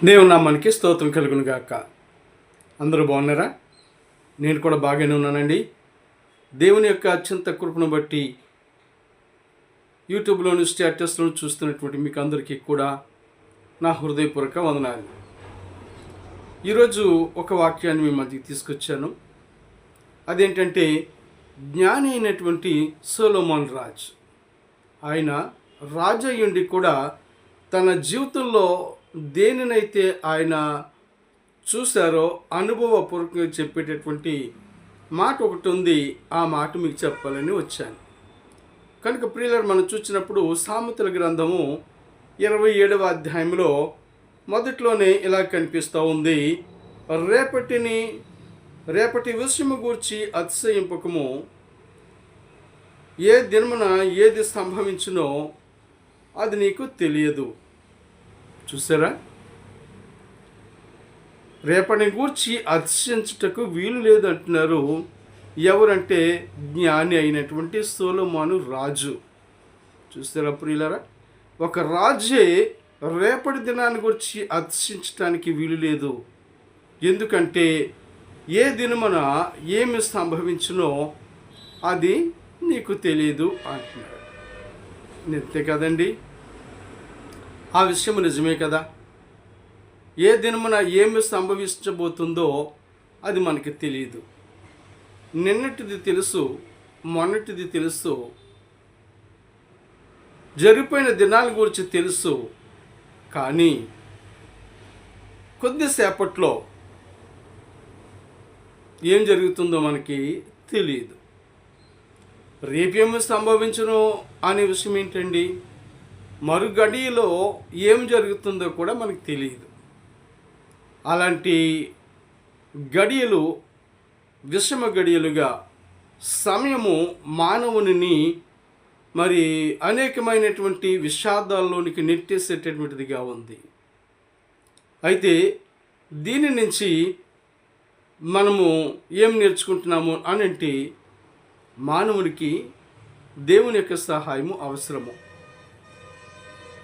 దేవుని నామానికి స్తోత్రం కలుగును గాక. అందరూ బాగున్నారా? నేను కూడా బాగానే ఉన్నానండి. దేవుని యొక్క అత్యంత కృపను బట్టి యూట్యూబ్లోని స్టేటస్లను చూస్తున్నటువంటి మీకు అందరికీ కూడా నా హృదయపూర్వక వందనాలు. ఈరోజు ఒక వాక్యాన్ని మీ మధ్యకి తీసుకొచ్చాను. అదేంటంటే, జ్ఞాని అయినటువంటి సొలొమోన్ రాజు, ఆయన రాజు అయ్యుండి కూడా తన జీవితంలో దేనినైతే ఆయన చూశారో అనుభవపూర్వకంగా చెప్పేటటువంటి మాట ఒకటి ఉంది. ఆ మాట మీకు చెప్పాలని వచ్చాను. కనుక ప్రియులారా, మనం చూసినప్పుడు సామెతల గ్రంథము 27వ అధ్యాయంలో మొదట్లోనే ఇలా కనిపిస్తూ ఉంది. రేపటి విషయము గూర్చి అతిశయింపకము, ఏ దినమున ఏది సంభవించునో అది నీకు తెలియదు. చూసారా? రేపటిని గూర్చి అతిశయించుటకు వీలు లేదు అంటున్నారు. ఎవరంటే జ్ఞాని అయినటువంటి సొలొమోను రాజు. చూసారా ప్రియులారా? ఒక రాజే రేపటి దినాన్ని గురించి అతిశయించడానికి వీలు లేదు. ఎందుకంటే ఏ దినమున ఏమి సంభవించునో అది నీకు తెలియదు అంటున్నాడు. నిత్య కదండి, ఆ విషయం నిజమే కదా. ఏ దినమున ఏమి సంభవించబోతుందో అది మనకి తెలియదు. నిన్నటిది తెలుసు, మొన్నటిది తెలుసు, జరిగిపోయిన దినాల గురించి తెలుసు. కానీ కొద్దిసేపట్లో ఏం జరుగుతుందో మనకి తెలియదు. రేపేమి సంభవించునో అనే విషయం ఏంటండి? మరు గడియలో ఏం జరుగుతుందో కూడా మనకు తెలియదు. అలాంటి గడియలు విషమ గడియలుగా సమయము మానవుని మరి అనేకమైనటువంటి విషాదాల్లోనికి నెట్టేసేటటువంటిదిగా ఉంది. అయితే దీని నుంచి మనము ఏం నేర్చుకుంటున్నాము అని అంటే, మానవునికి దేవుని యొక్క సహాయము అవసరము.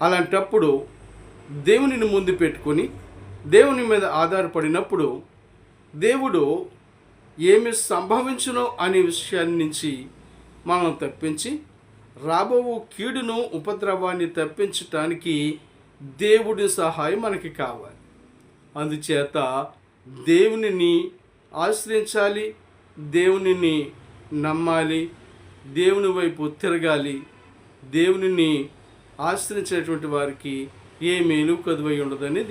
అలాంటప్పుడు దేవునిని ముందు పెట్టుకొని దేవుని మీద ఆధారపడినప్పుడు దేవుడు ఏమి సంభవించునో అనే విషయాన్ని నుంచి మనం తప్పించి రాబో కీడును ఉపద్రవాన్ని తప్పించటానికి దేవుడి సహాయం మనకి కావాలి. అందుచేత దేవునిని ఆశ్రయించాలి, దేవునిని నమ్మాలి, దేవుని వైపు తిరగాలి. దేవునిని ఆశ్రయించినటువంటి వారికి ఏ మేలు కదువై ఉండదని